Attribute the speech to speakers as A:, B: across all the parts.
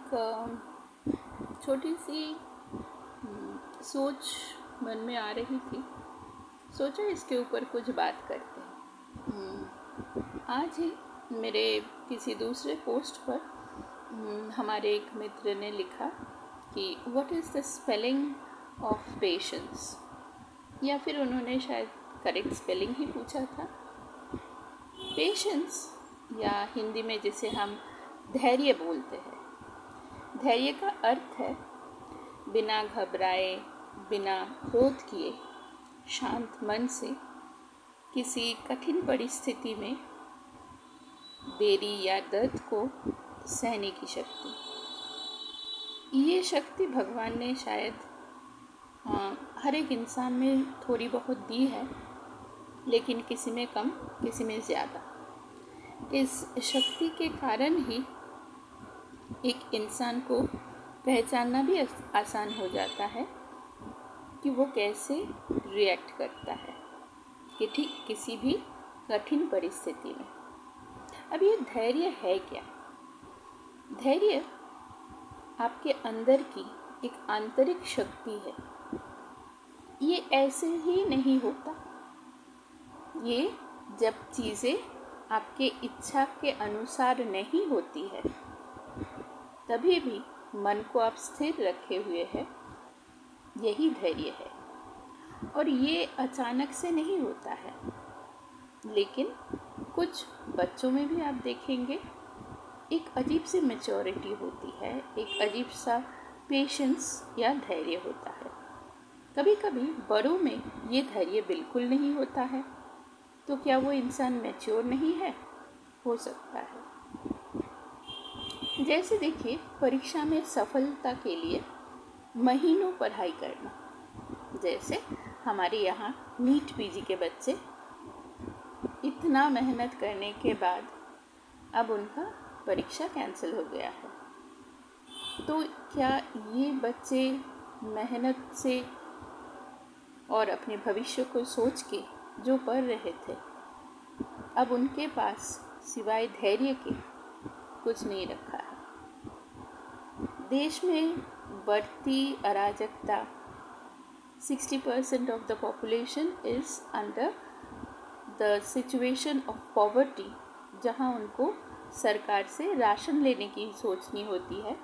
A: एक छोटी सी सोच मन में आ रही थी। सोचा इसके ऊपर कुछ बात करते हैं। आज ही मेरे किसी दूसरे पोस्ट पर हमारे एक मित्र ने लिखा कि what is the spelling of patience, या फिर उन्होंने शायद करेक्ट स्पेलिंग ही पूछा था। पेशेंस, या हिंदी में जिसे हम धैर्य बोलते हैं, धैर्य का अर्थ है बिना घबराए, बिना क्रोध किए, शांत मन से किसी कठिन परिस्थिति में देरी या दर्द को सहने की शक्ति। ये शक्ति भगवान ने शायद हर एक इंसान में थोड़ी बहुत दी है, लेकिन किसी में कम, किसी में ज़्यादा। इस शक्ति के कारण ही एक इंसान को पहचानना भी आसान हो जाता है कि वो कैसे रिएक्ट करता है कि ठीक किसी भी कठिन परिस्थिति में। अब ये धैर्य है क्या? धैर्य आपके अंदर की एक आंतरिक शक्ति है। ये ऐसे ही नहीं होता। ये जब चीज़ें आपके इच्छा के अनुसार नहीं होती है, तभी भी मन को आप स्थिर रखे हुए हैं, यही धैर्य है। और ये अचानक से नहीं होता है, लेकिन कुछ बच्चों में भी आप देखेंगे एक अजीब सी मैच्योरिटी होती है, एक अजीब सा पेशेंस या धैर्य होता है। कभी कभी बड़ों में ये धैर्य बिल्कुल नहीं होता है, तो क्या वो इंसान मैच्योर नहीं है? हो सकता है। जैसे देखिए, परीक्षा में सफलता के लिए महीनों पढ़ाई करना। जैसे हमारे यहाँ नीट पीजी के बच्चे इतना मेहनत करने के बाद अब उनका परीक्षा कैंसिल हो गया है। तो क्या ये बच्चे मेहनत से और अपने भविष्य को सोच के जो पढ़ रहे थे, अब उनके पास सिवाय धैर्य के कुछ नहीं रखा है? देश में बढ़ती अराजकता, 60% of the population is under the situation of poverty, जहाँ उनको सरकार से राशन लेने की सोचनी होती है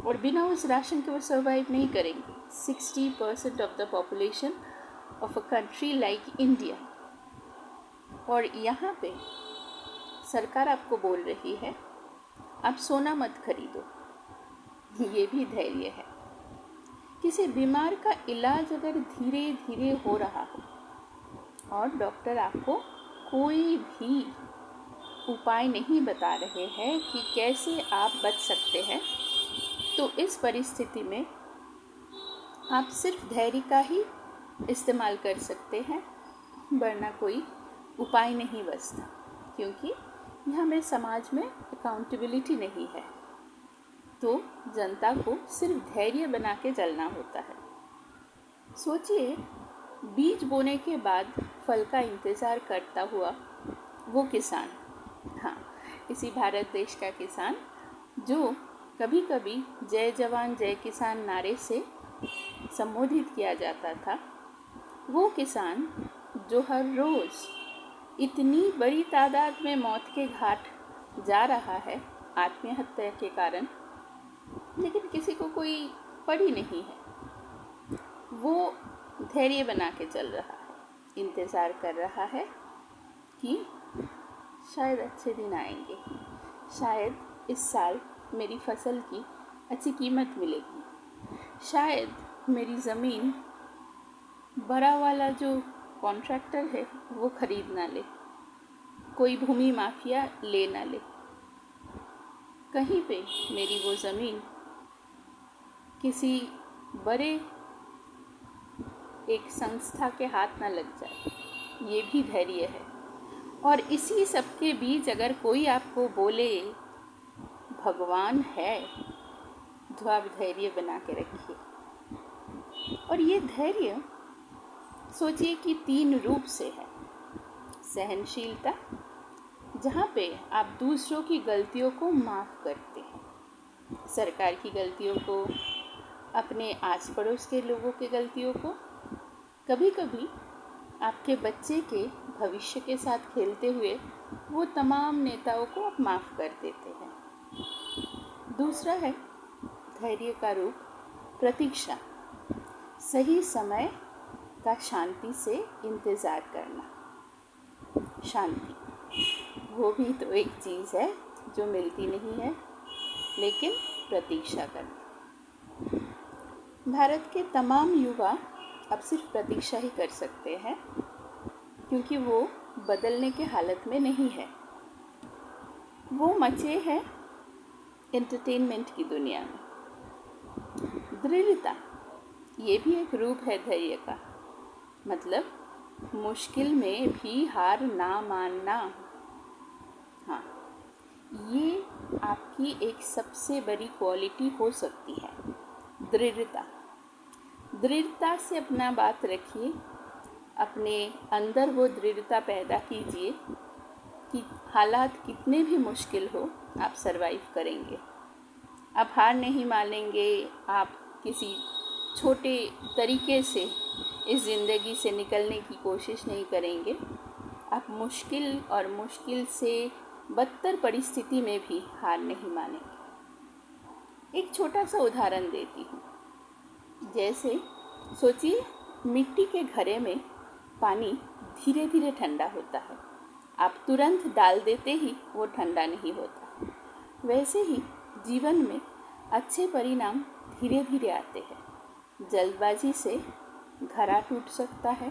A: और बिना उस राशन के वो सर्वाइव नहीं करेंगे। 60% of the population of a country like India, और यहाँ पे सरकार आपको बोल रही है आप सोना मत खरीदो। ये भी धैर्य है। किसी बीमार का इलाज अगर धीरे धीरे हो रहा हो और डॉक्टर आपको कोई भी उपाय नहीं बता रहे हैं कि कैसे आप बच सकते हैं, तो इस परिस्थिति में आप सिर्फ धैर्य का ही इस्तेमाल कर सकते हैं, वरना कोई उपाय नहीं बचता। क्योंकि यहाँ में समाज में अकाउंटेबिलिटी नहीं है, तो जनता को सिर्फ धैर्य बना के चलना होता है। सोचिए, बीज बोने के बाद फल का इंतज़ार करता हुआ वो किसान, हाँ, इसी भारत देश का किसान जो कभी कभी जय जवान जय किसान नारे से संबोधित किया जाता था, वो किसान जो हर रोज़ इतनी बड़ी तादाद में मौत के घाट जा रहा है आत्महत्या के कारण, लेकिन किसी को कोई पड़ी नहीं है। वो धैर्य बना के चल रहा है, इंतज़ार कर रहा है कि शायद अच्छे दिन आएंगे, शायद इस साल मेरी फसल की अच्छी कीमत मिलेगी, शायद मेरी ज़मीन बड़ा वाला जो कॉन्ट्रैक्टर है वो खरीद ना ले, कोई भूमि माफिया ले ना ले, कहीं पे मेरी वो ज़मीन किसी बड़े एक संस्था के हाथ ना लग जाए। ये भी धैर्य है। और इसी सब के बीच अगर कोई आपको बोले भगवान है, तो आप धैर्य बना के रखिए। और ये धैर्य सोचिए कि 3 रूप से है। सहनशीलता, जहाँ पे आप दूसरों की गलतियों को माफ़ करते हैं। सरकार की गलतियों को, अपने आस पड़ोस के लोगों की गलतियों को, कभी कभी आपके बच्चे के भविष्य के साथ खेलते हुए वो तमाम नेताओं को आप माफ़ कर देते हैं। दूसरा है धैर्य का रूप प्रतीक्षा। सही समय का शांति से इंतज़ार करना। शांति वो भी तो एक चीज़ है जो मिलती नहीं है, लेकिन प्रतीक्षा करना। भारत के तमाम युवा अब सिर्फ प्रतीक्षा ही कर सकते हैं, क्योंकि वो बदलने के हालत में नहीं है। वो मचे हैं एंटरटेनमेंट की दुनिया में। दृढ़ता ये भी एक रूप है धैर्य का, मतलब मुश्किल में भी हार ना मानना। हाँ, ये आपकी एक सबसे बड़ी क्वालिटी हो सकती है, दृढ़ता। दृढ़ता से अपना बात रखिए, अपने अंदर वो दृढ़ता पैदा कीजिए कि हालात कितने भी मुश्किल हो आप सरवाइव करेंगे। आप हार नहीं मानेंगे, आप किसी छोटे तरीके से इस ज़िंदगी से निकलने की कोशिश नहीं करेंगे। आप मुश्किल और मुश्किल से बदतर परिस्थिति में भी हार नहीं मानेंगे। एक छोटा सा उदाहरण देती हूँ। जैसे सोचिए मिट्टी के घड़े में पानी धीरे धीरे ठंडा होता है, आप तुरंत डाल देते ही वो ठंडा नहीं होता। वैसे ही जीवन में अच्छे परिणाम धीरे धीरे आते हैं। जल्दबाजी से घड़ा टूट सकता है,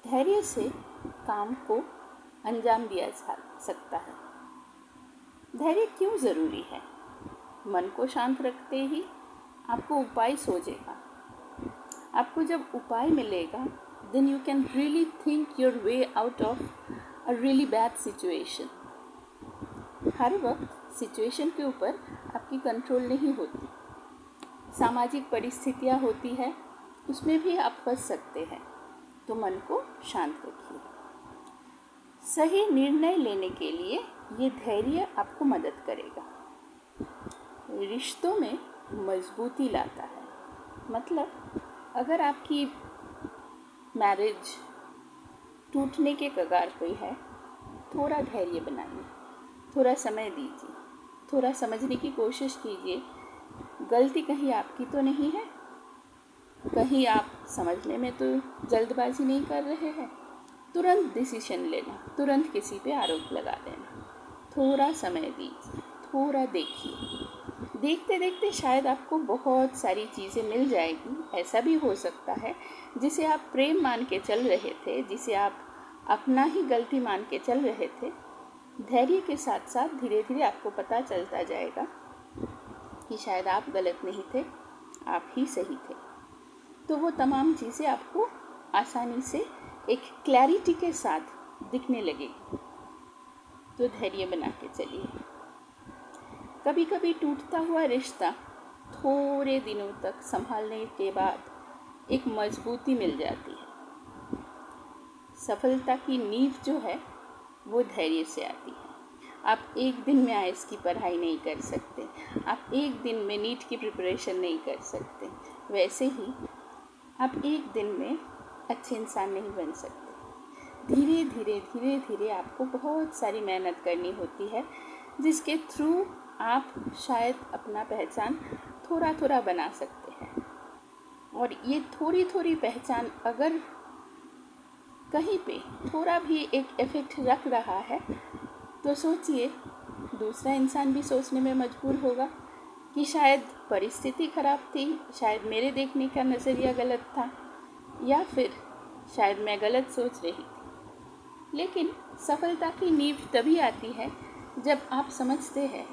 A: धैर्य से काम को अंजाम दिया जा सकता है। धैर्य क्यों ज़रूरी है? मन को शांत रखते ही आपको उपाय सूझेगा। आपको जब उपाय मिलेगा, then you can really think your way out of a really bad situation. हर वक्त सिचुएशन के ऊपर आपकी कंट्रोल नहीं होती। सामाजिक परिस्थितियाँ होती है, उसमें भी आप फंस सकते हैं। तो मन को शांत रखिए। सही निर्णय लेने के लिए ये धैर्य आपको मदद करेगा। रिश्तों में मजबूती लाता है। मतलब अगर आपकी मैरिज टूटने के कगार पे है, थोड़ा धैर्य बनाइए, थोड़ा समय दीजिए, थोड़ा समझने की कोशिश कीजिए गलती कहीं आपकी तो नहीं है, कहीं आप समझने में तो जल्दबाजी नहीं कर रहे हैं। तुरंत डिसीजन लेना, तुरंत किसी पे आरोप लगा देना। थोड़ा समय दीजिए, थोड़ा देखिए। देखते देखते शायद आपको बहुत सारी चीज़ें मिल जाएगी। ऐसा भी हो सकता है जिसे आप प्रेम मान के चल रहे थे, जिसे आप अपना ही गलती मान के चल रहे थे, धैर्य के साथ साथ धीरे धीरे आपको पता चलता जाएगा कि शायद आप गलत नहीं थे, आप ही सही थे। तो वो तमाम चीज़ें आपको आसानी से एक क्लैरिटी के साथ दिखने लगेगी। तो धैर्य बना के चलिए। कभी कभी टूटता हुआ रिश्ता थोड़े दिनों तक संभालने के बाद एक मजबूती मिल जाती है। सफलता की नींव जो है वो धैर्य से आती है। आप एक दिन में आईएएस की पढ़ाई नहीं कर सकते, आप एक दिन में नीट की प्रिपरेशन नहीं कर सकते, वैसे ही आप एक दिन में अच्छे इंसान नहीं बन सकते। धीरे धीरे धीरे धीरे आपको बहुत सारी मेहनत करनी होती है, जिसके थ्रू आप शायद अपना पहचान थोड़ा थोड़ा बना सकते हैं। और ये थोड़ी थोड़ी पहचान अगर कहीं पे थोड़ा भी एक इफेक्ट रख रहा है, तो सोचिए दूसरा इंसान भी सोचने में मजबूर होगा कि शायद परिस्थिति ख़राब थी, शायद मेरे देखने का नज़रिया गलत था, या फिर शायद मैं गलत सोच रही थी। लेकिन सफलता की नींव तभी आती है जब आप समझते हैं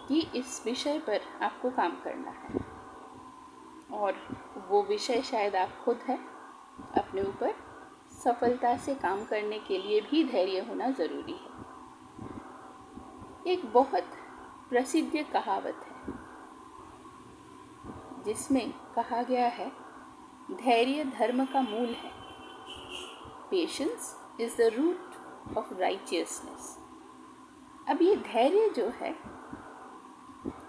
A: कि इस विषय पर आपको काम करना है, और वो विषय शायद आप खुद हैं। अपने ऊपर सफलता से काम करने के लिए भी धैर्य होना ज़रूरी है। एक बहुत प्रसिद्ध कहावत है जिसमें कहा गया है, धैर्य धर्म का मूल है। Patience is the root of righteousness. अब ये धैर्य जो है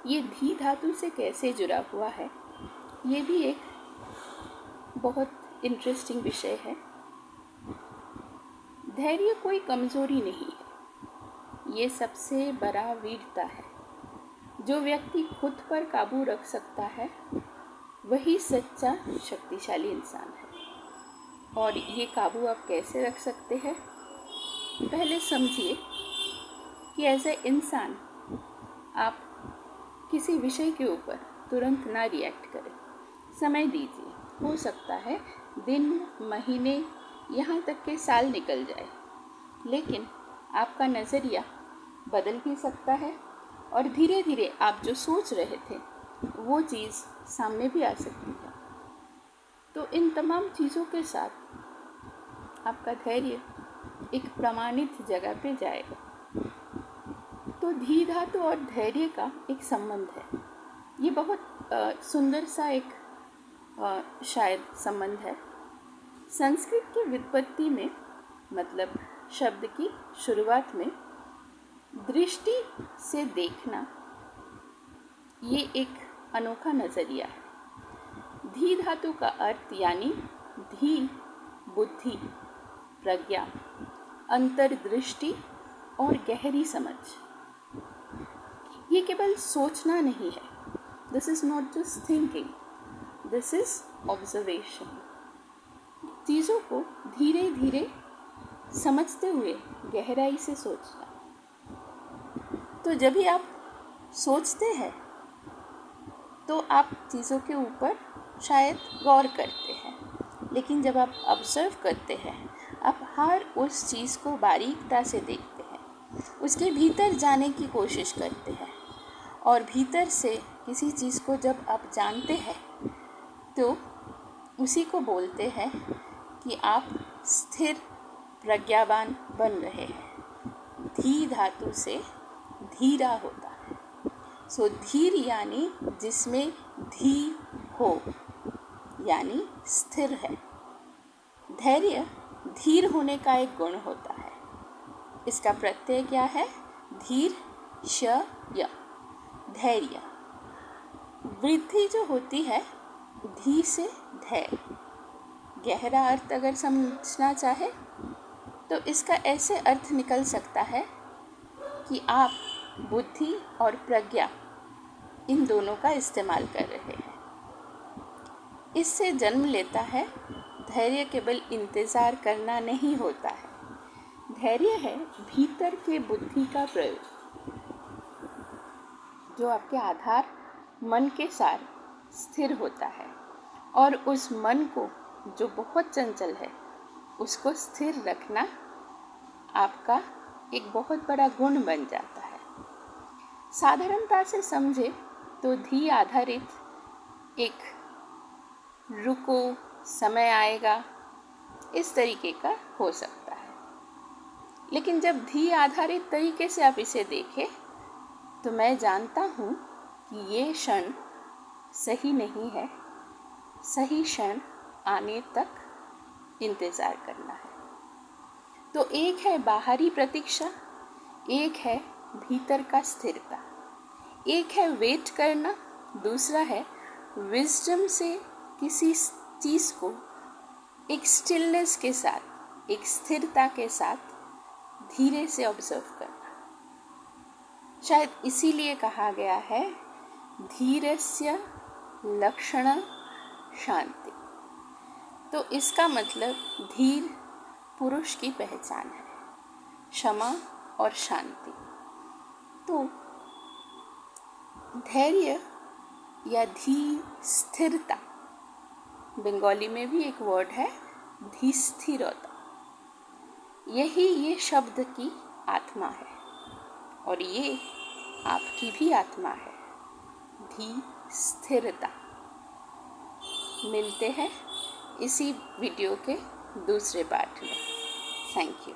A: ये धी धातु से कैसे जुड़ा हुआ है, ये भी एक बहुत इंटरेस्टिंग विषय है। धैर्य कोई कमजोरी नहीं है, ये सबसे बड़ा वीरता है। जो व्यक्ति खुद पर काबू रख सकता है वही सच्चा शक्तिशाली इंसान है। और ये काबू आप कैसे रख सकते हैं? पहले समझिए कि एज ए इंसान आप किसी विषय के ऊपर तुरंत ना रिएक्ट करें, समय दीजिए। हो सकता है दिन, महीने, यहाँ तक के साल निकल जाए, लेकिन आपका नज़रिया बदल भी सकता है और धीरे धीरे आप जो सोच रहे थे वो चीज़ सामने भी आ सकती है। तो इन तमाम चीज़ों के साथ आपका धैर्य एक प्रमाणित जगह पे जाएगा। तो धी धातु और धैर्य का एक संबंध है। ये बहुत सुंदर सा एक शायद संबंध है। संस्कृत की व्युत्पत्ति में, मतलब शब्द की शुरुआत में, दृष्टि से देखना ये एक अनोखा नज़रिया है। धी धातु का अर्थ यानी धी बुद्धि, प्रज्ञा, अंतर्दृष्टि और गहरी समझ। ये केवल सोचना नहीं है। This is not just thinking, this is observation. चीज़ों को धीरे धीरे समझते हुए गहराई से सोचना। तो जब भी आप सोचते हैं तो आप चीज़ों के ऊपर शायद गौर करते हैं, लेकिन जब आप ऑब्जर्व करते हैं, आप हर उस चीज़ को बारीकता से देखते हैं, उसके भीतर जाने की कोशिश करते हैं। और भीतर से किसी चीज़ को जब आप जानते हैं तो उसी को बोलते हैं कि आप स्थिर प्रज्ञावान बन रहे हैं। धी धातु से धीरा होता है। सो धीर यानी जिसमें धी हो, यानी स्थिर है। धैर्य धीर होने का एक गुण होता है। इसका प्रत्यय क्या है? धीर श य, धैर्य। वृद्धि जो होती है धी से धैर्य। गहरा अर्थ अगर समझना चाहे तो इसका ऐसे अर्थ निकल सकता है कि आप बुद्धि और प्रज्ञा इन दोनों का इस्तेमाल कर रहे हैं। इससे जन्म लेता है धैर्य केवल इंतज़ार करना नहीं होता है। धैर्य है भीतर के बुद्धि का प्रयोग, जो आपके आधार मन के साथ स्थिर होता है और उस मन को जो बहुत चंचल है उसको स्थिर रखना आपका एक बहुत बड़ा गुण बन जाता है। साधारणता से समझे तो धी आधारित एक रुको, समय आएगा, इस तरीके का हो सकता है। लेकिन जब धी आधारित तरीके से आप इसे देखें तो मैं जानता हूँ कि ये क्षण सही नहीं है। सही क्षण आने तक इंतज़ार करना है। तो एक है बाहरी प्रतीक्षा, एक है भीतर का स्थिरता। एक है वेट करना, दूसरा है विजडम से किसी चीज़ को एक स्टिलनेस के साथ, एक स्थिरता के साथ धीरे से ऑब्जर्व करना। शायद इसीलिए कहा गया है धीरस्य लक्षण शांति। तो इसका मतलब धीर पुरुष की पहचान है, क्षमा और शांति। तो धैर्य या धी स्थिरता, बंगाली में भी एक वर्ड है धी स्थिरता। यही ये शब्द की आत्मा है और ये आपकी भी आत्मा है, धी स्थिरता। मिलते हैं इसी वीडियो के दूसरे पार्ट में। Thank you.